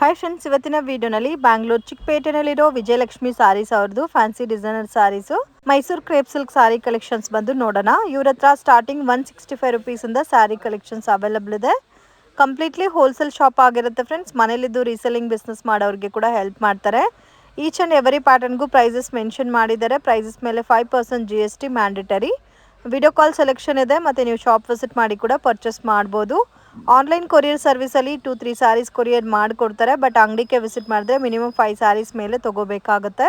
Hi friends, ಇವತ್ತಿನ ವಿಡಿಯೋನಲ್ಲಿ Bangalore ಚಿಕ್ಕಪೇಟೆನಲ್ಲಿರೋ Vijayalakshmi sarees ಅವ್ರದ್ದು fancy designer sarees Mysore crepe silk sari collections ಬಂದು ನೋಡೋಣ. ಇವ್ರ ಹತ್ರ ಸ್ಟಾರ್ಟಿಂಗ್ 165 ರುಪೀಸಿಂದ ಸ್ಯಾರಿ ಕಲೆಕ್ಷನ್ಸ್ ಅವೈಲಬಲ್ ಇದೆ. ಕಂಪ್ಲೀಟ್ಲಿ ಹೋಲ್ಸೇಲ್ ಶಾಪ್ ಆಗಿರುತ್ತೆ ಫ್ರೆಂಡ್ಸ್. ಮನೇಲಿದ್ದು ರೀಸೆಲ್ಲಿಂಗ್ ಬಿಸ್ನೆಸ್ ಮಾಡೋರಿಗೆ ಕೂಡ ಹೆಲ್ಪ್ ಮಾಡ್ತಾರೆ. ಈಚ್ ಆ್ಯಂಡ್ ಎವರಿ ಪ್ಯಾಟರ್ನ್ಗೂ ಪ್ರೈಸಸ್ ಮೆನ್ಷನ್ ಮಾಡಿದ್ದಾರೆ. ಪ್ರೈಸಸ್ ಮೇಲೆ 5% GST mandatory. Video call selection ಇದೆ ಮತ್ತು ನೀವು ಶಾಪ್ ವಿಸಿಟ್ ಮಾಡಿ ಕೂಡ ಪರ್ಚೇಸ್ ಮಾಡ್ಬೋದು. ಆನ್ಲೈನ್ ಕೊರಿಯರ್ ಸರ್ವಿಸಲ್ಲಿ 2-3 ಸ್ಯಾರೀಸ್ ಕೊರಿಯರ್ ಮಾಡಿಕೊಡ್ತಾರೆ. ಬಟ್ ಅಂಗಡಿಗೆ ವಿಸಿಟ್ ಮಾಡಿದ್ರೆ ಮಿನಿಮಮ್ 5 ಸ್ಯಾರೀಸ್ ಮೇಲೆ ತೊಗೋಬೇಕಾಗುತ್ತೆ.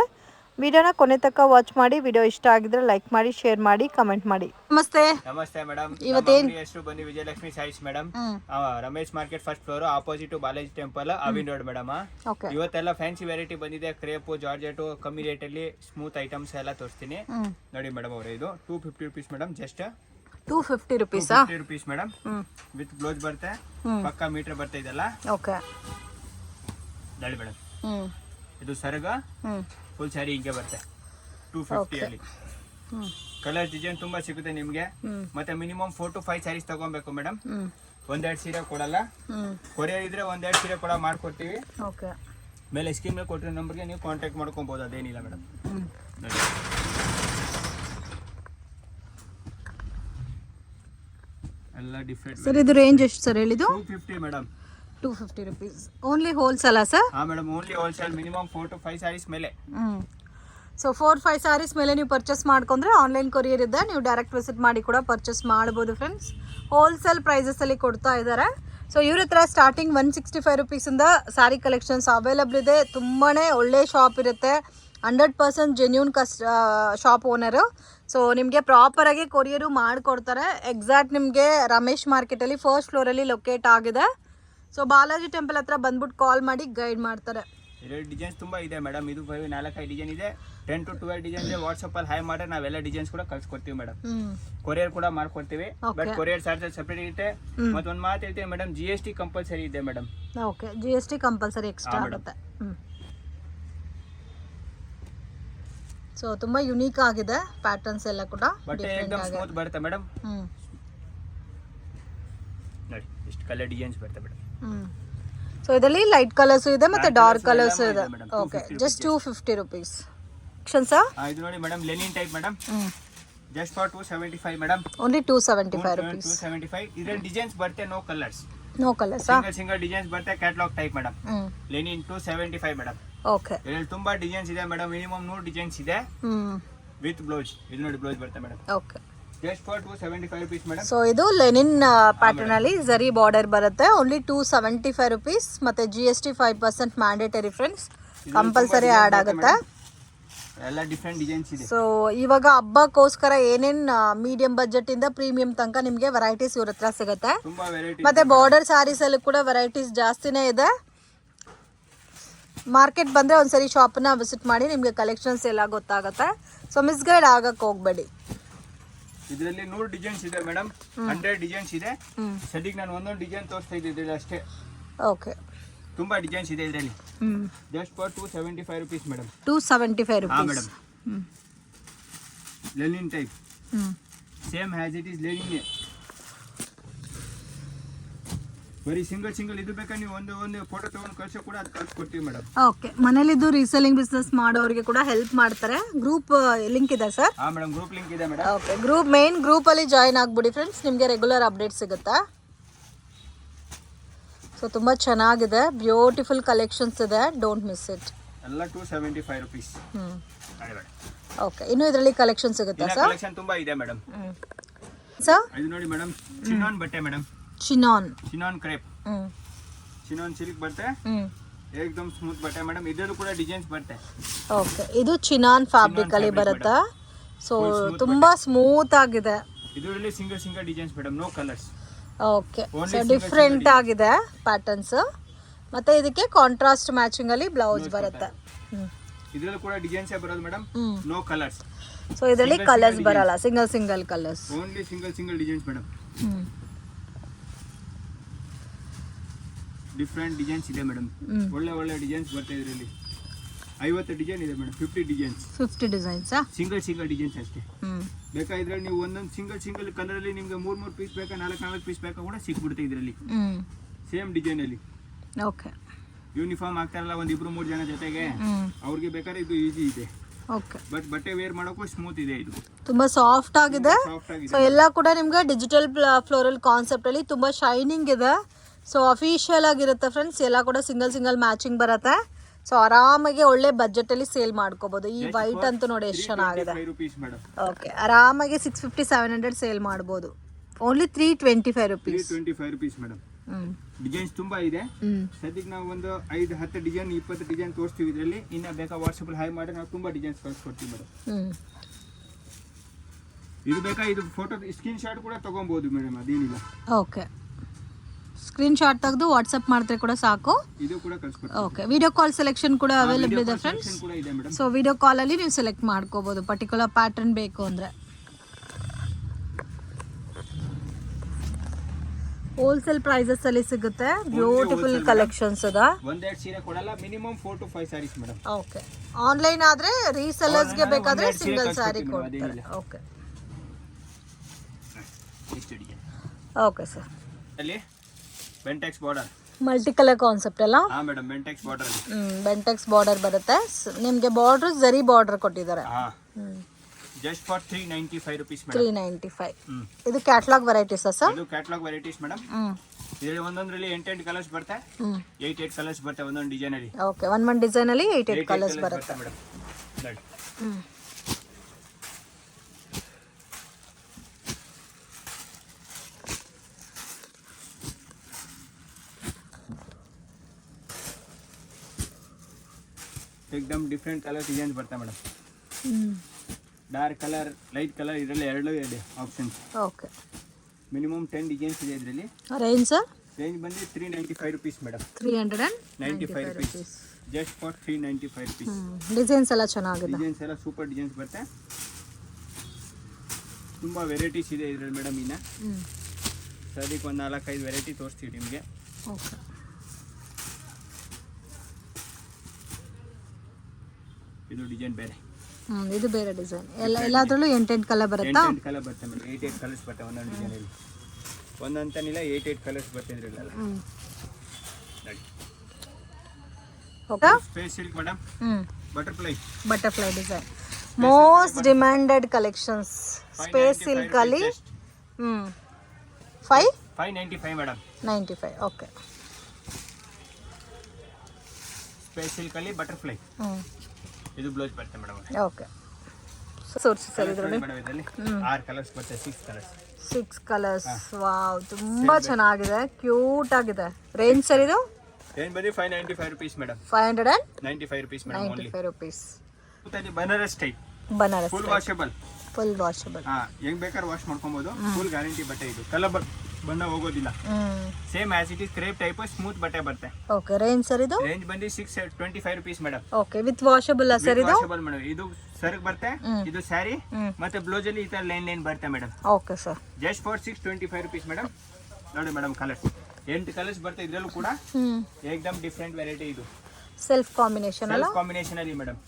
ವಿಡಿಯೋನ ಕೊನೆ ತನಕ ವಾಚ್ ಮಾಡಿ. ವಿಡಿಯೋ ಇಷ್ಟ ಆಗಿದ್ರೆ ಲೈಕ್ ಮಾಡಿ, ಶೇರ್ ಮಾಡಿ, ಕಮೆಂಟ್ ಮಾಡಿ. ನಮಸ್ತೆ ಮೇಡಮ್. ಇವತ್ತೇನ್ ಹೆಸರು ಬಂದು Vijayalakshmi sarees madam. Ramesh market first floor opposite Balaji temple avenue road madam. ಇವತ್ತೆಲ್ಲ ಫ್ಯಾನ್ಸಿ ವೆರೈಟಿ ಬಂದಿದೆ. ಕ್ರೇಪ್, ಜಾರ್ಜೆಟ್ ಕಮ್ಮಿ ರೇಟ್ ಅಲ್ಲಿ ಸ್ಮೂತ್ ಐಟಮ್ಸ್ ಎಲ್ಲ ತೋರಿಸ್ತೀನಿ ನೋಡಿ ಮೇಡಮ್. ಅವರೇ ಇದು 250 rupees madam. Just 250 rupees madam. With blouse ಬರುತ್ತೆ, ಪಕ್ಕಾ ಮೀಟರ್ ಬರುತ್ತೆ ಇದೆಲ್ಲ. ಓಕೆ ನೋಡಿ ಮೇಡಮ್, ಇದು ಸರ್ಗ ಫುಲ್ ಸ್ಯಾರಿ ಹಿಂಗೆ ಬರುತ್ತೆ 250 ಅಲ್ಲಿ. ಕಲರ್ ಡಿಸೈನ್ ತುಂಬಾ ಸಿಗುತ್ತೆ ನಿಮ್ಗೆ. ಮತ್ತೆ ಮಿನಿಮಮ್ 4 to 5 ಸ್ಯಾರೀಸ್ ತಗೊಬೇಕು ಮೇಡಮ್. ಒಂದೆರಡು ಸೀರೆ ಕೊಡಲ್ಲ. ಕೊರಿಯರ್ ಇದ್ರೆ ಒಂದೆರಡು ಸೀರೆ ಕೂಡ ಮಾಡ್ಕೊಡ್ತೀವಿ. ಮೇಲೆ ಸ್ಕ್ರೀನ್ ಮೇಲೆ ಕೊಟ್ಟಿರೋ ನಂಬರ್ಗೆ ನೀವು ಕಾಂಟ್ಯಾಕ್ಟ್ ಮಾಡ್ಕೊಬಹುದು, ಅದೇನಿಲ್ಲ ಮೇಡಮ್. ಎಲ್ಲ ಡಿಫರೆಂಟ್ ಸರ್. ಇದು ರೇಂಜ್ ಎಷ್ಟು ಸರ್ ಹೇಳಿದ್ದು? 250 madam. 250 rupees only wholesale sir? ಹಾ madam, only wholesale. Minimum 4 to 5 sarees ಮೇಲೆ. ಸೊ 4-5 ಸ್ಯಾರೀಸ್ ಮೇಲೆ ನೀವು ಪರ್ಚೇಸ್ ಮಾಡ್ಕೊಂಡ್ರೆ ಆನ್ಲೈನ್ ಕೊರಿಯರ್ ಇದೆ, ನೀವು ಡೈರೆಕ್ಟ್ ವಿಸಿಟ್ ಮಾಡಿ ಕೂಡ ಪರ್ಚೇಸ್ ಮಾಡ್ಬೋದು ಫ್ರೆಂಡ್ಸ್. ಹೋಲ್ಸೇಲ್ ಪ್ರೈಸಸಲ್ಲಿ ಕೊಡ್ತಾ ಇದ್ದಾರೆ. ಸೊ ಇವ್ರ ಹತ್ರ ಸ್ಟಾರ್ಟಿಂಗ್ 165 ರುಪೀಸಿಂದ ಸ್ಯಾರಿ ಕಲೆಕ್ಷನ್ಸ್ ಅವೈಲಬಲ್ ಇದೆ. ತುಂಬಾ ಒಳ್ಳೆ ಶಾಪ್ ಇರುತ್ತೆ. 100% ಜೆನ್ಯೂನ್ ಶಾಪ್ ಓನರು. ಸೊ ನಿಮಗೆ ಪ್ರಾಪರಾಗಿ ಕೊರಿಯರು ಮಾಡಿಕೊಡ್ತಾರೆ. ಎಕ್ಸಾಕ್ಟ್ ನಿಮಗೆ ರಮೇಶ್ ಮಾರ್ಕೆಟಲ್ಲಿ ಫಸ್ಟ್ ಫ್ಲೋರಲ್ಲಿ ಲೊಕೇಟ್ ಆಗಿದೆ. ಸೊ ಬಾಲಾಜಿ ಟೆಂಪಲ್ ಹತ್ರ ಬಂದ್ಬಿಟ್ಟು ಕಾಲ್ ಮಾಡಿ ಗೈಡ್ ಮಾಡ್ತಾರೆ. ಎರಡು ಡಿಸೈನ್ಸ್ ತುಂಬಾ ಇದೆ ಮೇಡಮ್. ಇದು 4-5 ಡಿಸೈನ್ ಇದೆ. 10 to 12 ಡಿಸೈನ್ ಇದೆ. ವಾಟ್ಸಪ್ ಅಲ್ಲಿ ಹಾಯ್ ಮಾಡಿದ್ರೆ ನಾವೆಲ್ಲ ಡಿಸೈನ್ಸ್ ಕೂಡ ಕಳ್ಸಿಕೊಡ್ತೀವಿ ಮೇಡಮ್. ಕೊರಿಯರ್ ಕೂಡ ಮಾಡ್ಕೊಡ್ತೀವಿ. ಬಟ್ ಕೊರಿಯರ್ ಚಾರ್ಜಸ್ ಸೆಪರೇಟ್ ಇರುತ್ತೆ. ಮತ್ತೊಂದು ಮಾತು ಹೇಳ್ತೀವಿ ಮೇಡಮ್, GST ಕಂಪಲ್ಸರಿ ಇದೆ madam. Okay, GST compulsory extra ಆಗುತ್ತೆ. ಸೊ ತುಂಬಾ ಯುನೀಕ್ ಆಗಿದೆ ಪ್ಯಾಟರ್ನ್ಸ್ ಎಲ್ಲ ಕೂಡ. ಬಟ್ಟೆ एकदम ಸ್ಮೂತ್ ಬರುತ್ತೆ ಮೇಡಮ್. ನೋಡಿ ಎಷ್ಟು ಕಲರ್ ಡಿಸೈನ್ಸ್ ಬರುತ್ತೆ ಮೇಡಮ್. ಸೊ ಇದರಲ್ಲಿ ಲೈಟ್ ಕಲರ್ಸ್ ಇದೆ ಮತ್ತೆ ಡಾರ್ಕ್ ಕಲರ್ಸ್ ಇದೆ. Okay, just 250 rupees. ಸರ್ ಇದು ನೋಡಿ madam, linen type madam. Just for 275 madam. Only 275 rupees. 275. ಇದರಲ್ಲಿ ಡಿಸೈನ್ಸ್ ಬರುತ್ತೆ, no colours. No colours. Single designs ಬರುತ್ತೆ, catalogue type madam. Linen 275 madam. Okay, ಇದರಲ್ಲಿ ತುಂಬಾ ಡಿಸೈನ್ಸ್ ಇದೆ ಮೇಡಮ್. ಮಿನಿಮಮ್ 100 ಡಿಸೈನ್ಸ್ ಇದೆ ವಿತ್ ಬ್ಲೌಸ್. ಇದು ನೋಡಿ ಬ್ಲೌಸ್ ಬರುತ್ತೆ madam. Okay, just for 275 rupees madam. So ಇದು ಲೆನಿನ್ ಪ್ಯಾಟರ್ನ್ ಅಲ್ಲಿ ಜರಿ ಬಾರ್ಡರ್ ಬರುತ್ತೆ. Only 275 rupees. ಮತ್ತೆ GST 5% mandatory friends, compulsory add ಆಗುತ್ತೆ. ಎಲ್ಲ ಡಿಫರೆಂಟ್ ಡಿಸೈನ್ಸ್ ಇದೆ. ಸೊ ಇವಾಗ ಹಬ್ಬಕ್ಕೋಸ್ಕರ ಏನೇನ್ ಮೀಡಿಯಂ ಬಜೆಟ್ ಇಂದ ಪ್ರೀಮಿಯಂ ತನಕ ನಿಮಗೆ ವೆರೈಟೀಸ್ ಇವ್ರ ಹತ್ರ ಸಿಗುತ್ತೆ. ತುಂಬಾ ವೆರೈಟಿ. ಮತ್ತೆ ಬಾರ್ಡರ್ ಸ್ಯಾರೀಸ್ ಅಲ್ಲಿ ಕೂಡ ವೆರೈಟೀಸ್ ಜಾಸ್ತಿನೇ ಇದೆ. ಮಾರ್ಕೆಟ್ ಬಂದ್ರೆ ಒಂದ್ಸರಿ ಶಾಪ್ನ ವಿಸಿಟ್ ಮಾಡಿ, ನಿಮಗೆ ಕಲೆಕ್ಷನ್ಸ್ ಎಲ್ಲ ಗೊತ್ತಾಗುತ್ತೆ. ಸೊ ಮಿಸ್ಗೈಡ್ ಆಗಕ್ಕೆ ಹೋಗ್ಬೇಡಿ. ಇದರಲ್ಲಿ 100 ಡಿಸೈನ್ಸ್ ಇದೆ ಮೇಡಮ್. 100 ಡಿಸೈನ್ಸ್ ಇದೆ. ಸದ್ಯಕ್ಕೆ ನಾನು ಒಂದೊಂದು ಡಿಸೈನ್ ತೋರಿಸ್ತಾ ಇದ್ದಿದ್ದೆ ಅಷ್ಟೇ. ಓಕೆ, ತುಂಬಾ ಡಿಸೈನ್ಸ್ ಇದೆ ಇದರಲ್ಲಿ. Just for 275 rupees madam. 275 ಹಾ rupees. Madam. Linen type, same has it is Lenin. ಬರೀ ಸಿಂಗಲ್ ಇದು ಬೇಕಾ ನೀವು ಒಂದು ಫೋಟೋ ತಗೊಂಡು ಕಳ್ಸೋ ಕೂಡ ಅದು ಕಳ್ಸಿಕೊಡ್ತೀವಿ ಮೇಡಮ್. ಓಕೆ, ಮನೇಲಿದ್ದು ರೀಸೆಲ್ಲಿಂಗ್ ಬಿಸ್ನೆಸ್ ಮಾಡೋರಿಗೆ ಕೂಡ ಹೆಲ್ಪ್ ಮಾಡ್ತಾರೆ. ಗ್ರೂಪ್ ಲಿಂಕ್ ಇದೆ ಸರ್? ಹಾ ಮೇಡಮ್, ಗ್ರೂಪ್ ಲಿಂಕ್ ಇದೆ ಮೇಡಮ್. ಓಕೆ, ಮೇನ್ ಗ್ರೂಪ್ ಅಲ್ಲಿ ಜಾಯಿನ್ ಆಗ್ಬಿಡಿ ಫ್ರೆಂಡ್ಸ್, ನಿಮಗೆ ರೆಗ್ಯುಲರ್ ಅಪ್ಡೇಟ್ ಸಿಗುತ್ತೆ. ಸೊ ತುಂಬಾ ಚೆನ್ನಾಗಿದೆ, ಬ್ಯೂಟಿಫುಲ್ ಕಲೆಕ್ಷನ್ಸ್ ಇದೆ. Don't miss it. ಎಲ್ಲ 275 ರುಪೀಸ್. ಓಕೆ, ಇನ್ನು ಇದರಲ್ಲಿ ಕಲೆಕ್ಷನ್ ಸಿಗುತ್ತಾ ಸರ್? ಕಲೆಕ್ಷನ್ ತುಂಬಾ ಇದೆ ಮೇಡಮ್. ಸರ್ ಇದು ನೋಡಿ ಮೇಡಮ್, ಚಿನಾನ್ ಬಟ್ಟೆ madam. Chinon crepe, chinon silk ಬಟ್ಟೆ. ಏಕದಮ್ ಸ್ಮೂತ್ ಬಟ್ಟೆ ಮೇಡಮ್. ಇದರಲ್ಲೂ ಕೂಡ ಡಿಸೈನ್ಸ್ ಬರುತ್ತೆ. ಓಕೆ, ಇದು ಚಿನಾನ್ ಫ್ಯಾಬ್ರಿಕ್ ಅಲ್ಲಿ ಬರುತ್ತೆ. ಸೊ ತುಂಬಾ ಸ್ಮೂತ್ ಆಗಿದೆ. ಇದರಲ್ಲಿ single designs madam, no colours. Okay, so different ಆಗಿದೆ ಪ್ಯಾಟರ್ನ್ಸ್. ಮತ್ತೆ ಇದಕ್ಕೆ ಕಾಂಟ್ರಾಸ್ಟ್ ಮ್ಯಾಚಿಂಗ್ ಅಲ್ಲಿ ಬ್ಲೌಸ್ ಬರುತ್ತೆ. ಇದರಲ್ಲೂ ಕೂಡ ಡಿಸೈನ್ಸ್ ಬರೋದು ಮೇಡಮ್, ನೋ ಕಲರ್ಸ್. ಸೊ ಇದರಲ್ಲಿ ಕಲರ್ಸ್ ಬರಲ್ಲ, single colours. Only single designs madam. Different designs ಇದೆ ಮೇಡಮ್. ಒಳ್ಳೆ ಡಿಸೈನ್ಸ್ ಬರ್ತದೆ ಇದರಲ್ಲಿ. 50 ಡಿಸೈನ್ ಇದೆ ಮೇಡಮ್. 50 ಡಿಸೈನ್ಸ್. ಸಿಂಗಲ್ ಡಿಸೈನ್ಸ್ ಅಷ್ಟೇ. ಬೇಕಾ ಇದ್ರಲ್ಲಿ ನೀವು ಒಂದೊಂದು ಸಿಂಗಲ್ ಕಲರ್ ಅಲ್ಲಿ ನಿಮ್ಗೆ 3 ಪೀಸ್ ಬೇಕಾ, 4 ಪೀಸ್ ಬೇಕಾ ಕೂಡ ಸಿಕ್ಬಿಡುತ್ತೆ ಇದರಲ್ಲಿ, ಸೇಮ್ ಡಿಸೈನ್ ಅಲ್ಲಿ. ಓಕೆ, ಯೂನಿಫಾರ್ಮ್ ಆಗ್ತಾರಲ್ಲ ಒಂದ್ 2-3 ಜನ ಜೊತೆಗೆ ಅವ್ರಿಗೆ ಬೇಕಾದ್ರೆ ಇದು ಈಸಿ ಇದೆ. ಓಕೆ, ಬಟ್ ಬಟ್ಟೆ ವೇರ್ ಮಾಡೋಕ್ಕೂ ಸ್ಮೂತ್ ಇದೆ, ಇದು ತುಂಬಾ ಸಾಫ್ಟ್ ಆಗಿದೆ. ಸಾಫ್ಟ್ ಆಗಿದೆ. ಸೊ ಎಲ್ಲ ಕೂಡ ನಿಮ್ಗೆ ಡಿಜಿಟಲ್ ಫ್ಲೋರಲ್ ಕಾನ್ಸೆಪ್ಟ್ ಅಲ್ಲಿ ತುಂಬಾ ಶೈನಿಂಗ್ ಇದೆ. ಸೊ ಅಫಿಷಿಯಲ್ ಆಗಿರುತ್ತೆ ಫ್ರೆಂಡ್ಸ್, ಎಲ್ಲ ಕೂಡ ಸಿಂಗಲ್ ಮ್ಯಾಚಿಂಗ್ ಬರುತ್ತೆ. ಸೊ ಆರಾಮಾಗಿ ಒಳ್ಳೆ ಬಜೆಟ್ ಅಲ್ಲಿ ಸೇಲ್ ಮಾಡ್ಕೋಬಹುದು. ಈ ವೈಟ್ ಅಂತೂ ನೋಡಿ ಎಷ್ಟು ಚೆನ್ನಾಗಿದೆ. ಓಕೆ, ಆರಾಮಾಗಿ 650-700 ಸೇಲ್ ಮಾಡ್ಬೋದು. Only 325 rupees. 325 rupees madam. Designs ತುಂಬಾ ಇದೆ. ಸದ್ಯಕ್ಕೆ ನಾವು ಒಂದು 5-10 ಡಿಸೈನ್ 20 ಡಿಸೈನ್ ತೋರಿಸ್ತೀವಿ ಇದರಲ್ಲಿ. ಇನ್ನ ಬೇಕಾ ವಾಟ್ಸಪ್ ಅಲ್ಲಿ ಹಾಯ್ ಮಾಡಿ ನಾವು ತುಂಬಾ ಡಿಸೈನ್ಸ್ ಕಳ್ಸಿಕೊಡ್ತೀವಿ ಮೇಡಮ್. ಇದು ಬೇಕಾ, ಇದು ಫೋಟೋ ಸ್ಕ್ರೀನ್ ಶಾಟ್ ಕೂಡ ತಗೊಬಹುದು ಮೇಡಮ್, ಅದೇನಿಲ್ಲ. ಓಕೆ, ಸ್ಕ್ರೀನ್ ಶಾಟ್ ತೆಗೆದು ವಾಟ್ಸಪ್ ಮಾಡಿದ್ರೆ ಕೂಡ ಸಾಕು. ಇದು ಕೂಡ ಕಳ್ಸಿಕೊಡ್ತೀವಿ. ಓಕೆ, ವಿಡಿಯೋ ಕಾಲ್ ಸೆಲೆಕ್ಷನ್ ಕೂಡ ಅವೈಲೇಬಲ್ ಇದೆ ಫ್ರೆಂಡ್ಸ್. ಕೂಡ ಇದೆ ಮೇಡಮ್. ಸೊ ವಿಡಿಯೋ ಕಾಲ್ ಅಲ್ಲಿ ನೀವು ಸೆಲೆಕ್ಟ್ ಮಾಡ್ಕೋಬಹುದು ಪರ್ಟಿಕ್ಯುಲರ್ ಪ್ಯಾಟರ್ನ್ ಬೇಕು ಅಂದ್ರೆ. ಹೋಲ್ಸೇಲ್ ಪ್ರೈಸಸ್ ಅಲ್ಲಿ ಸಿಗುತ್ತೆ. ಬ್ಯೂಟಿಫುಲ್ ಕಲೆಕ್ಷನ್ಸ್ ಅದ. ಒಂದೆರಡು ಸೀರೆ ಕೊಡಲ್ಲ, minimum 4 to 5 sarees madam. Okay, online ಆದ್ರೆ ರೀಸೆಲ್ಲರ್ಸ್ ಗೆ ಬೇಕಾದ್ರೆ ಸಿಂಗಲ್ ಸಾರಿ ಕೊಡ್ತಾರೆ. Okay okay sir. ಅಲ್ಲಿ Bentex border, multi colour concept ಅಲ್ಲ? ಹಾ ಮೇಡಮ್, ಬೆಂಟೆಕ್ಸ್ ಬಾರ್ಡರ್ ಅಲ್ಲಿ. ಬೆಂಟೆಕ್ಸ್ ಬಾರ್ಡರ್ ಬರುತ್ತೆ ನಿಮ್ಗೆ. ಬಾರ್ಡರ್ ಜರಿ ಬಾರ್ಡರ್ ಕೊಟ್ಟಿದ್ದಾರೆ. ಹಾ, ಜಸ್ಟ್ ಫಾರ್ 395 rupees ಮೇಡಮ್. 395. ಇದು ಕ್ಯಾಟಲಾಗ್ ವೆರೈಟೀಸ್ ಸರ್? ಇದು ಕ್ಯಾಟಲಾಗ್ ವೆರೈಟೀಸ್ ಮೇಡಮ್. ಇದರಲ್ಲಿ ಒಂದೊಂದರಲ್ಲಿ 8 ಕಲರ್ಸ್ ಬರುತ್ತೆ. 8 ಕಲರ್ಸ್ ಬರುತ್ತೆ ಒಂದೊಂದು ಡಿಸೈನ್ ಅಲ್ಲಿ. ಓಕೆ, ಒಂದ್ ಡಿಸೈನ್ ಅಲ್ಲಿ 8 ಕಲರ್ಸ್ ಬರುತ್ತೆ ಮೇಡಮ್. एकदम ಡಿಫರೆಂಟ್ ಕಲರ್ ಡಿಸೈನ್ಸ್ ಬರುತ್ತೆ madam. Dark colour, light colour, ಇದರಲ್ಲಿ ಎರಡು ಇದೆ ಆಪ್ಷನ್ಸ್. ಓಕೆ, ಮಿನಿಮಮ್ 10 ಡಿಸೈನ್ಸ್ ಇದೆ ಇದರಲ್ಲಿ. Range sir? ರೇಂಜ್ ಬಂದು 395 rupees madam. 395 rupees. Just for 395 rupees. Designs ಎಲ್ಲ ಚೆನ್ನಾಗಿದೆ. ಡಿಸೈನ್ಸ್ ಎಲ್ಲ ಸೂಪರ್ ಡಿಸೈನ್ಸ್ ಬರುತ್ತೆ. ತುಂಬಾ ವೆರೈಟೀಸ್ ಇದೆ ಇದರಲ್ಲಿ ಮೇಡಮ್. ಇನ್ನ ಸದ್ಯಕ್ಕೆ ಒಂದು 4-5 ವೆರೈಟಿ ತೋರಿಸ್ತೀವಿ ನಿಮಗೆ. ಓಕೆ, ಇದು ಡಿಸೈನ್ ಬೇರೆ. ಇದು ಬೇರೆ ಡಿಸೈನ್. ಎಲ್ಲಾದ್ರಲ್ಲೂ 8 ಕಲರ್ ಬರುತ್ತಾ? 8 ಕಲರ್ ಬರುತ್ತೆ ಮೇಡಮ್. 8 ಕಲರ್ಸ್ ಬರುತ್ತೆ ಒಂದೊಂದು ಡಿಸೈನ್ ಅಲ್ಲಿ. ಒಂದಂತನಿಲ್ಲ, 8 ಕಲರ್ಸ್ ಬರುತ್ತೆ ಇದರಲ್ಲಿ. Okay, space silk madam. Butterfly design. Most demanded collections. Space silk ಅಲ್ಲಿ 595 ಮೇಡಮ್. 95. ಓಕೆ, ಸ್ಪೇಸ್ ಸಿಲ್ಕ್ ಅಲ್ಲಿ ಬಟರ್ಫ್ಲೈ. ಇದು ಬ್ಲೌಸ್ ಬರುತ್ತೆ ಮೇಡಮ್. ಓಕೆ, ಸೋರ್ಸಿ ಸರ್ ಇದರಲ್ಲಿ ಮೇಡಮ್. ಇದರಲ್ಲಿ 6 ಕಲರ್ಸ್ ಬರುತ್ತೆ. 6 ಕಲರ್ಸ್. ವಾವ್, ತುಂಬಾ ಚೆನ್ನಾಗಿದೆ, ಕ್ಯೂಟ್ ಆಗಿದೆ. ರೇಂಜ್ ಸರ್ ಇದು? ರೇಂಜ್ ಬಂದು 595 rupees madam. 595 rupees madam. 95 rupees. ಮತ್ತೆ Banaras type. Banaras full washable. ಹಾ, ಹೆಂಗ್ ಬೇಕಾದ್ರೆ ವಾಶ್ ಮಾಡ್ಕೊಬಹುದು. ಫುಲ್ ಗ್ಯಾರಂಟಿ ಬಟ್ಟೆ ಇದು. ಕಲರ್ ಬಣ್ಣ ಹೋಗೋದಿಲ್ಲ. Same as it is crepe type smooth ಬಟ್ಟೆ ಬರುತ್ತೆ. ಓಕೆ, ರೇಂಜ್ ಸರ್ ಇದು? ರೇಂಜ್ ಬಂದು 625 rupees madam. Okay, with washable sir ಇದು? Washable madam. ಇದು ಸರ್ಗ್ ಬರುತ್ತೆ. ಇದು ಸ್ಯಾರಿ ಮತ್ತೆ ಬ್ಲೌಸ್ ಅಲ್ಲಿ ಈ ತರ ಲೈನ್ ಬರುತ್ತೆ madam. Okay sir. Just for 625 rupees madam. ನೋಡಿ ಮೇಡಮ್, ಕಲರ್ಸ್ 8 ಕಲರ್ಸ್ ಬರುತ್ತೆ ಇದರಲ್ಲೂ ಕೂಡ. ಏಕದಮ್ ಡಿಫರೆಂಟ್ ವೆರೈಟಿ. ಇದು ಸೆಲ್ಫ್ ಕಾಂಬಿನೇಷನ್ ಅಲ್ಲ? ಕಾಂಬಿನೇಷನ್ ಅಲ್ಲಿ ಮೇಡಮ್.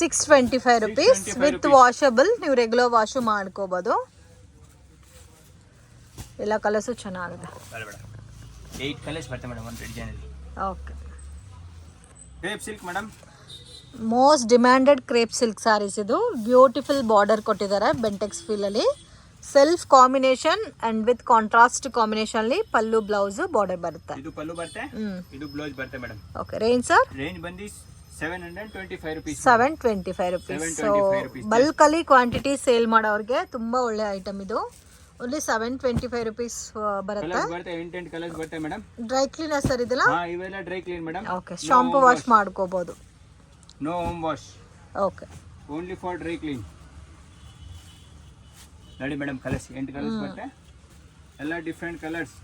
625 rupees with washable. ನೀವು ರೆಗ್ಯುಲರ್ ವಾಶು ಮಾಡ್ಕೋಬಹುದು. ಎಲ್ಲ ಕಲರ್ಸು ಚೆನ್ನಾಗಿದೆ. 8 ಕಲರ್ಸ್ ಬರುತ್ತೆ ಮೇಡಮ್ ಒಂದು ಡಿಸೈನ್ ಅಲ್ಲಿ. Okay, crepe silk madam. Most demanded crepe silk sarees ಇದು. ಬ್ಯೂಟಿಫುಲ್ ಬಾರ್ಡರ್ ಕೊಟ್ಟಿದ್ದಾರೆ ಬೆಂಟೆಕ್ಸ್ ಫೀಲ್ ಅಲ್ಲಿ. Self combination and with contrast combination ಅಲ್ಲಿ ಪಲ್ಲು ಬ್ಲೌಸ್ ಬಾರ್ಡರ್ ಬರುತ್ತೆ. ಇದು ಪಲ್ಲು ಬರುತ್ತೆ, ಇದು ಬ್ಲೌಸ್ ಬರುತ್ತೆ madam. Okay, range sir? Range ಬಂದು 725 rupees. 725 rupees. ಸೊ ಬಲ್ಕ್ ಅಲ್ಲಿ ಕ್ವಾಂಟಿಟಿ ಸೇಲ್ ಮಾಡೋರಿಗೆ ತುಂಬಾ ಒಳ್ಳೆ ಐಟಮ್ ಇದು. ಓನ್ಲಿ 725 rupees ಬರುತ್ತೆ. 8 ಕಲರ್ಸ್ ಬರುತ್ತೆ ಮೇಡಮ್. ಡ್ರೈ ಕ್ಲೀನರ್ ಸರ್ ಇದೆಲ್ಲ? ಹಾ, ಇವೆಲ್ಲ dry clean madam. Okay, shampoo wash ಮಾಡ್ಕೋಬಹುದು. No home wash. Okay, only for dry clean. ನೋಡಿ ಮೇಡಮ್, ಕಲರ್ಸ್ 8 ಕಲರ್ಸ್ ಬರುತ್ತೆ. ಎಲ್ಲ ಡಿಫರೆಂಟ್ ಕಲರ್ಸ್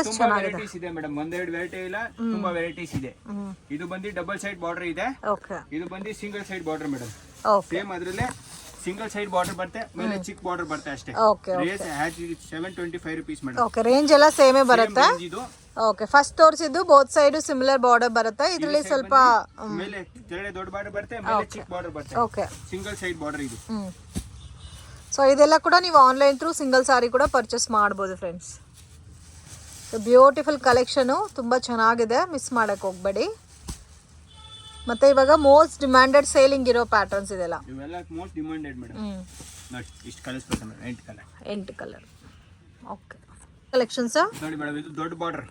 ಚೆನ್ನಾಗಿದೆ. ವೆರೈಟೀಸ್ ಇದೆ ಮೇಡಮ್. ಒಂದೆರಡು ವೆರೈಟಿ ಇಲ್ಲ, ತುಂಬಾ ವೆರೈಟೀಸ್ ಇದೆ. ಇದು ಬಂದು ಡಬಲ್ ಸೈಡ್ ಬಾರ್ಡರ್ ಇದೆ. ಓಕೆ, ಇದು ಬಂದು single side border madam. Okay, same ಅದ್ರಲ್ಲೇ ಸಿಂಗಲ್ ಸೈಡ್ ಬಾರ್ಡರ್ ಬರುತ್ತೆ, ಮೇಲೆ ಚಿಕ್ಕ ಬಾರ್ಡರ್ ಬರುತ್ತೆ ಅಷ್ಟೇ. Okay, 725 rupees madam. Okay, range ಎಲ್ಲ ಸೇಮೇ ಬರುತ್ತೆ. ಇದು ಓಕೆ, ಫಸ್ಟ್ ತೋರಿಸಿದ್ದು ಬೋತ್ ಸೈಡ್ ಸಿಮಿಲರ್ ಬಾರ್ಡರ್ ಬರುತ್ತೆ. ಇದರಲ್ಲಿ ಸ್ವಲ್ಪ ಮೇಲೆ ಕೆಳಗಡೆ ದೊಡ್ಡ ಬಾರ್ಡರ್ ಬರುತ್ತೆ, ಮೇಲೆ ಚಿಕ್ಕ ಬಾರ್ಡರ್ ಬರುತ್ತೆ. ಓಕೆ, ಸಿಂಗಲ್ ಸೈಡ್ ಬಾರ್ಡರ್ ಇದು. ಸೊ ಇದೆಲ್ಲ ಕೂಡ ನೀವು ಆನ್ಲೈನ್ ಥ್ರೂ ಸಿಂಗಲ್ ಸಾರಿ ಕೂಡ ಪರ್ಚೇಸ್ ಮಾಡ್ಬೋದು ಫ್ರೆಂಡ್ಸ್. ಸೊ ಬ್ಯೂಟಿಫುಲ್ ಕಲೆಕ್ಷನು, ತುಂಬ ಚೆನ್ನಾಗಿದೆ, ಮಿಸ್ ಮಾಡೋಕ್ಕೆ ಹೋಗಬೇಡಿ. ಮತ್ತು ಇವಾಗ ಮೋಸ್ಟ್ ಡಿಮ್ಯಾಂಡೆಡ್ ಸೇಲಿಂಗ್ ಇರೋ ಪ್ಯಾಟರ್ನ್ಸ್ ಇದೆಲ್ಲ. ಇವೆಲ್ಲ ಮೋಸ್ಟ್ ಡಿಮ್ಯಾಂಡೆಡ್ ಮೇಡಮ್. ನೋಡಿ ಇಷ್ಟು ಕಲರ್ಸ್ ಬರ್ತದೆ ಮೇಡಮ್, 8 ಕಲರ್. ಓಕೆ ಕಲೆಕ್ಷನ್ಸ್ ನೋಡಿ ಮೇಡಮ್, ಇದು ದೊಡ್ಡ ಬಾರ್ಡರ್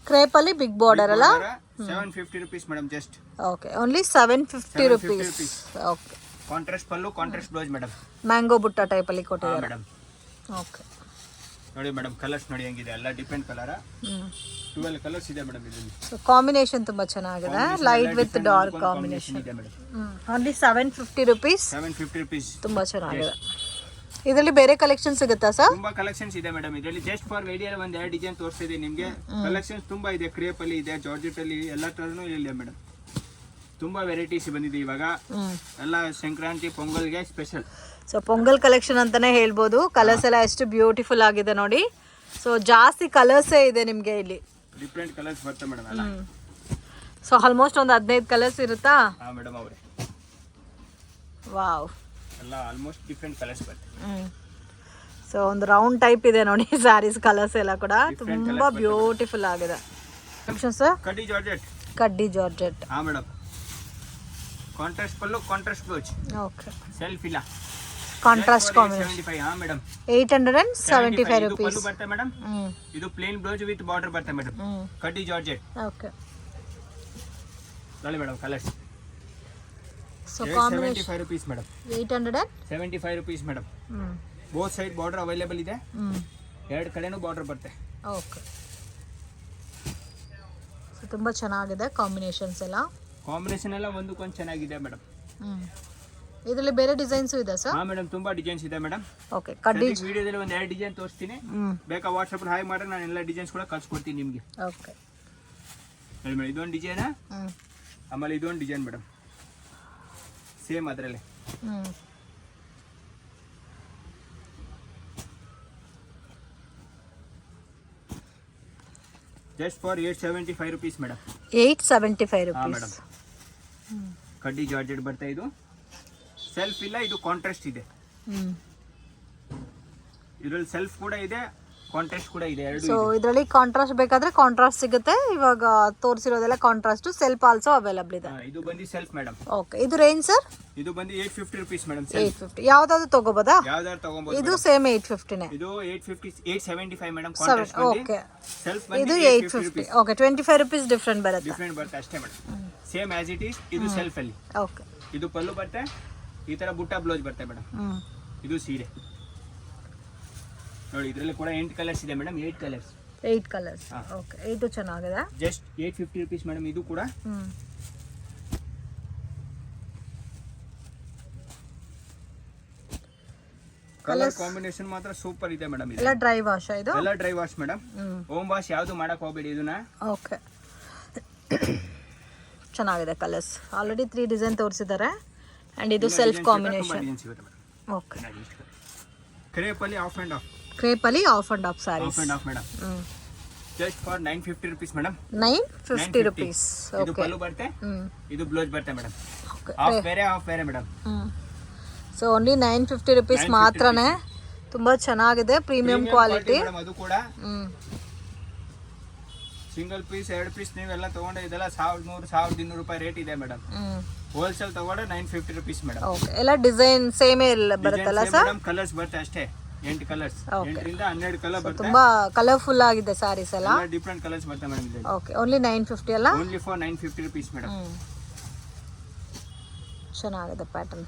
ಕ್ರೇಪಲ್ಲಿ ಬಿಗ್ ಬಾರ್ಡರ್ ಅಲ್ಲ. 750 rupees madam, just. Okay, only 750 rupees. Okay, contrast pallu, contrast blouse madam. Mango butta ಟೈಪಲ್ಲಿ ಕೊಟ್ಟಿದ್ದಾರೆ ಮೇಡಮ್. ಓಕೆ ನೋಡಿ ಮೇಡಮ್, ಕಲರ್ಸ್ ನೋಡಿ ಹೆಂಗಿದೆ, ಎಲ್ಲ ಡಿಫ್ರೆಂಟ್ ಕಲರ್. 12 ಕಲರ್ಸ್ ಇದೆ ಮೇಡಮ್ ಇದರಲ್ಲಿ. ಸೊ ಕಾಂಬಿನೇಷನ್ ತುಂಬಾ ಚೆನ್ನಾಗಿದೆ, ಲೈಟ್ ವಿತ್ ಡಾರ್ಕ್ ಕಾಂಬಿನೇಷನ್ ಇದೆ ಮೇಡಮ್. Only 750 rupees. 750 rupees. ತುಂಬಾ ಚೆನ್ನಾಗಿದೆ. ಇದರಲ್ಲಿ ಬೇರೆ ಕಲೆಕ್ಷನ್ ಸಿಗುತ್ತಾ ಸರ್? ತುಂಬಾ ಕಲೆಕ್ಷನ್ಸ್ ಇದೆ ಮೇಡಮ್ ಇದರಲ್ಲಿ. ಜಸ್ಟ್ ಫಾರ್ ವಿಡಿಯೋ ಒಂದು 2 ಡಿಸೈನ್ ತೋರಿಸ್ತಿದೆ ನಿಮಗೆ. ಕಲೆಕ್ಷನ್ಸ್ ತುಂಬಾ ಇದೆ, ಕ್ರೇಪ್ ಅಲ್ಲಿ ಇದೆ, ಜಾರ್ಜೆಟ್ ಅಲ್ಲಿ, ಎಲ್ಲ ತರನು ಇದೆ ಮೇಡಮ್. ತುಂಬಾ ವೆರೈಟೀಸ್ ಬಂದಿದೆ ಇವಾಗ, ಎಲ್ಲ ಸಂಕ್ರಾಂತಿ ಪೊಂಗಲ್ಗೆ ಸ್ಪೆಷಲ್. ಸೊ ಪೊಂಗಲ್ ಕಲೆಕ್ಷನ್ ಅಂತಾನೆ ಹೇಳ್ಬೋದು. ಕಲರ್ಸ್ ಎಲ್ಲ ಎಷ್ಟು ಬ್ಯೂಟಿಫುಲ್ ಆಗಿದೆ ನೋಡಿ. ಸೊ ಜಾಸ್ತಿ ಕಲರ್ಸೇ ಇದೆ ನಿಮಗೆ ಇಲ್ಲಿ, ಡಿಫ್ರೆಂಟ್ ಕಲರ್ಸ್ ಬರ್ತವೆ ಮೇಡಮ್ ಎಲ್ಲ. ಸೊ ಆಲ್ಮೋಸ್ಟ್ ಒಂದು 15 ಕಲರ್ಸ್ ಇರುತ್ತಾ? ಹಾ ಮೇಡಮ್ ಅವರೇ. ವಾವ್, ಎಲ್ಲ ಆಲ್ಮೋಸ್ಟ್ ಡಿಫ್ರೆಂಟ್ ಕಲರ್ಸ್ ಬರ್ತವೆ. ಸೊ ಒಂದು ರೌಂಡ್ ಟೈಪ್ ಇದೆ ನೋಡಿ ಸ್ಯಾರೀಸ್ ಕಲರ್ಸ್ ಎಲ್ಲ ಕೂಡ ತುಂಬಾ ಬ್ಯೂಟಿಫುಲ್ ಆಗಿದೆ. ಸರ್ ಕಡ್ಡಿ ಜಾರ್ಜೆಟ್. ಕಡ್ಡಿ ಜಾರ್ಜೆಟ್. ಹಾ madam. Contrast pallu, contrast blouse. Okay, self ಇಲ್ಲ, ಕಾಂಟ್ರಾಸ್ಟ್ ಕಾಂಬಿನೇಷನ್. 75. ಹಾ ಮೇಡಮ್, 875 rupees. ಪಲ್ಲು ಬರ್ತದೆ ಮೇಡಮ್. ಇದು ಪ್ಲೇನ್ ಬ್ಲೌಸ್ ವಿತ್ ಬಾರ್ಡರ್ ಬರ್ತದೆ ಮೇಡಮ್. ಕಡ್ಡಿ ಜಾರ್ಜೆಟ್. ಓಕೆ, ನೋಡಿ madam colours. So combination 75 rupees madam. 875 rupees madam. Both side border available ಇದೆ. 2 ಕಡೆನೂ ಬಾರ್ಡರ್ ಬರುತ್ತೆ. ಓಕೆ, ಸೊ ತುಂಬಾ ಚೆನ್ನಾಗಿದೆ ಕಾಂಬಿನೇಷನ್ಸ್ ಎಲ್ಲ. ಕಾಂಬಿನೇಷನ್ ಎಲ್ಲ ಒಂದಕ್ಕೊಂದು ಚೆನ್ನಾಗಿದೆ ಮೇಡಮ್. ಇದರಲ್ಲಿ ಬೇರೆ ಡಿಸೈನ್ಸ್ ಇದೆ ಸರ್? ಹಾ ಮೇಡಮ್, ತುಂಬಾ ಡಿಸೈನ್ಸ್ ಇದೆ ಮೇಡಮ್. ಓಕೆ, ಕಡ್ಡಿ ವಿಡಿಯೋದಲ್ಲಿ ಒಂದು 2 ಡಿಸೈನ್ ತೋರಿಸ್ತೀನಿ. ಬೇಕಾ ವಾಟ್ಸ್ಆಪ್ ಅಲ್ಲಿ ಹಾಯ್ ಮಾಡಿ, ನಾನು ಎಲ್ಲ ಡಿಸೈನ್ಸ್ ಕೂಡ ಕಳ್ಸಿಕೊಡ್ತೀನಿ ನಿಮಗೆ. ಓಕೆ ನೋಡಿ ಮೇಡಮ್, ಇದೊಂದು ಡಿಸೈನ್, ಆಮೇಲೆ ಇದೊಂದು ಡಿಸೈನ್ ಮೇಡಮ್, ಸೇಮ್ ಅದರಲ್ಲೇ. Just for 875 rupees madam. 875 ಹಾ rupees. ಮೇಡಮ್. ಕಡ್ಡಿ ಜಾರ್ಜೆಟ್ ಬರ್ತಾ, ಇದು ಸೆಲ್ಫ್ ಇಲ್ಲ, ಇದು ಕಾಂಟ್ರಾಸ್ಟ್ ಇದೆ. ಇದರಲ್ಲಿ ಸೆಲ್ಫ್ ಕೂಡ ಇದೆ, ಕಾಂಟ್ರಾಸ್ಟ್ ಕೂಡ ಇದೆ, ಎರಡು. ಸೊ ಇದರಲ್ಲಿ ಕಾಂಟ್ರಾಸ್ಟ್ ಬೇಕಾದ್ರೆ ಕಾಂಟ್ರಾಸ್ಟ್ ಸಿಗುತ್ತೆ. ಇವಾಗ ತೋರಿಸಿರೋದೆಲ್ಲ ಕಾಂಟ್ರಾಸ್ಟ್, ಸೆಲ್ಫ್ ಆಲ್ಸೋ ಅವೈಲಬಲ್ ಇದೆ. ಇದು ಬಂದು ಸೆಲ್ಫ್ ಮೇಡಮ್. ಓಕೆ, ಇದು ರೇಂಜ್ ಸರ್? ಇದು ಬಂದು 850 rupees ಮೇಡಮ್. 850. ಯಾವ್ದಾದ್ರು ತಗೋಬೋದಾ? ಯಾವ್ದಾದ್ರು ತಗೋಬಹುದು. ಇದು ಸೇಮ್ 850 ನೇ. ಇದು 850, 875 ಮೇಡಮ್. ಕಾಂಟ್ರಾಸ್ಟ್ ಓಕೆ, ಸೆಲ್ಫ್ ಇದು 850. ಓಕೆ, 25 rupees ಡಿಫರೆಂಟ್ ಬರುತ್ತೆ. ಡಿಫರೆಂಟ್ ಬರುತ್ತೆ ಅಷ್ಟೇ madam. Same as it is. ಇದು ಸೆಲ್ಫ್ ಅಲ್ಲಿ. ಓಕೆ, ಇದು ಪಲ್ಲು ಬರುತ್ತೆ, ಈ ತರ ಬುಟ್ಟ ಬ್ಲೌಸ್ ಬರುತ್ತೆ ಮೇಡಮ್. ಇದು ಸೀರೆ ನೋಡಿ. ಇದರಲ್ಲಿ ಕೂಡ 8 ಕಲರ್ಸ್ ಇದೆ ಮೇಡಮ್. 8 ಕಲರ್ಸ್. 8 ಕಲರ್ಸ್. ಓಕೆ, ಇದು ಚೆನ್ನಾಗಿದೆ. Just 850 rupees madam. ಇದು ಕೂಡ ಕಲರ್ ಕಾಂಬಿನೇಷನ್ ಮಾತ್ರ ಸೂಪರ್ ಇದೆ ಮೇಡಮ್. ಎಲ್ಲ ಡ್ರೈ ವಾಶ್. ಇದು ಎಲ್ಲ dry wash madam. Home wash ಯಾವುದು ಮಾಡಕ್ ಹೋಗಬೇಡಿ ಇದನ್ನ. ಓಕೆ, ಚೆನ್ನಾಗಿದೆ ಕಲರ್ಸ್. ಆಲ್ರೆಡಿ 3 ಡಿಸೈನ್ ತೋರಿಸಿದ್ದಾರೆ. ಅಂಡ್ ಇದು ಸೆಲ್ಫ್ ಕಾಂಬಿನೇಷನ್. ಓಕೆ, ಕ್ರೇಪ್ ಅಲ್ಲಿ ಆಫ್ ಅಂಡ್ ಆಫ್. ಕ್ರೇಪ್ ಅಲ್ಲಿ off and off sarees. Off and off madam. Just for 950 rupees madam. 950 rupees. ಇದು ಪಲ್ಲು ಬರುತ್ತೆ, ಇದು ಬ್ಲೌಸ್ ಬರುತ್ತೆ ಮೇಡಮ್. ಓಕೆ, ಆಫ್ ಬೇರೆ ಮೇಡಮ್. ಸೊ ಓನ್ಲಿ 950 rupees ಮಾತ್ರನೇ. ತುಂಬಾ ಚೆನ್ನಾಗಿದೆ, ಪ್ರೀಮಿಯಂ ಕ್ವಾಲಿಟಿ. ಅದು ಕೂಡ ಸಿಂಗಲ್ ಪೀಸ್ 2 ಪೀಸ್ ನೀವೆಲ್ಲ ತಗೊಂಡ್ರೆ ಇದೆಲ್ಲ 1100, 1200 ರೂಪಾಯಿ ರೇಟ್ ಇದೆ ಮೇಡಮ್. ಹೋಲ್ಸೇಲ್ ತಗೊಂಡ್ರೆ 950 rupees ಮೇಡಮ್. ಓಕೆ, ಎಲ್ಲ ಡಿಸೈನ್ ಸೇಮೇ ಬರುತ್ತಲ್ಲ ಸರ್? ಕಲರ್ಸ್ ಬರುತ್ತೆ ಅಷ್ಟೇ, 8 ಕಲರ್ಸ್. 8 ರಿಂದ 12 ಕಲರ್ ಬರುತ್ತೆ. ತುಂಬಾ ಕಲರ್ಫುಲ್ ಆಗಿದೆ ಸಾರೀಸ್ ಎಲ್ಲ. ಡಿಫರೆಂಟ್ ಕಲರ್ಸ್ ಬರುತ್ತೆ ಮೇಡಮ್ ಇದರಲ್ಲಿ. ಓಕೆ, ಓನ್ಲಿ 950 ಅಲ್ಲ? Only for 950 rupees madam. ಚೆನ್ನಾಗಿದೆ ಪ್ಯಾಟರ್ನ್.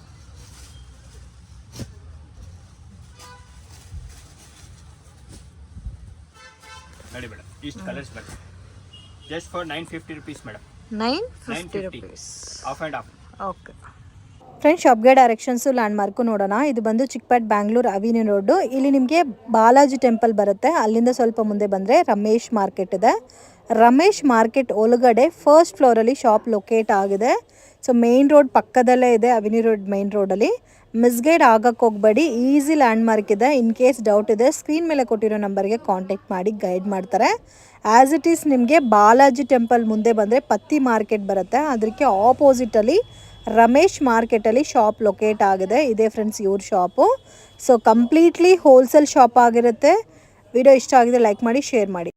ನೋಡಿ ಮೇಡಮ್, ಇಷ್ಟು ಕಲರ್ಸ್ ಬರುತ್ತೆ. Just for 950 rupees madam. 950 rupees. Of and of. Okay friends, ಶಾಪ್ಗೆ ಡೈರೆಕ್ಷನ್ಸು ಲ್ಯಾಂಡ್ ಮಾರ್ಕು ನೋಡೋಣ. ಇದು ಬಂದು ಚಿಕ್ಕಪೇಟ್ ಬ್ಯಾಂಗ್ಳೂರ್ ಅವಿನ್ಯೂ ರೋಡು. ಇಲ್ಲಿ ನಿಮಗೆ ಬಾಲಾಜಿ ಟೆಂಪಲ್ ಬರುತ್ತೆ. ಅಲ್ಲಿಂದ ಸ್ವಲ್ಪ ಮುಂದೆ ಬಂದರೆ ರಮೇಶ್ ಮಾರ್ಕೆಟ್ ಇದೆ. ರಮೇಶ್ ಮಾರ್ಕೆಟ್ ಒಳಗಡೆ ಫಸ್ಟ್ ಫ್ಲೋರಲ್ಲಿ ಶಾಪ್ ಲೊಕೇಟ್ ಆಗಿದೆ. ಸೊ ಮೇನ್ ರೋಡ್ ಪಕ್ಕದಲ್ಲೇ ಇದೆ, ಅವಿನ್ಯೂ ರೋಡ್ ಮೇನ್ ರೋಡಲ್ಲಿ. ಮಿಸ್ಗೈಡ್ ಆಗಕ್ಕೆ ಹೋಗಬೇಡಿ, ಈಸಿ ಲ್ಯಾಂಡ್ ಮಾರ್ಕ್ ಇದೆ. ಇನ್ ಕೇಸ್ ಡೌಟ್ ಇದೆ, ಸ್ಕ್ರೀನ್ ಮೇಲೆ ಕೊಟ್ಟಿರೋ ನಂಬರ್ಗೆ ಕಾಂಟ್ಯಾಕ್ಟ್ ಮಾಡಿ ಗೈಡ್ ಮಾಡ್ತಾರೆ. ಆ್ಯಸ್ ಇಟ್ ಈಸ್ ನಿಮಗೆ ಬಾಲಾಜಿ ಟೆಂಪಲ್ ಮುಂದೆ ಬಂದರೆ ಪತ್ತಿ ಮಾರ್ಕೆಟ್ ಬರುತ್ತೆ, ಅದಕ್ಕೆ ಆಪೋಸಿಟಲ್ಲಿ ರಮೇಶ್ ಮಾರ್ಕೆಟಲ್ಲಿ ಶಾಪ್ ಲೊಕೇಟ್ ಆಗಿದೆ. ಇದೇ ಫ್ರೆಂಡ್ಸ್ ಇವ್ರ shop. So completely wholesale shop ಆಗಿರುತ್ತೆ. ವಿಡಿಯೋ ಇಷ್ಟ ಆಗಿದೆ ಲೈಕ್ ಮಾಡಿ, ಶೇರ್ ಮಾಡಿ.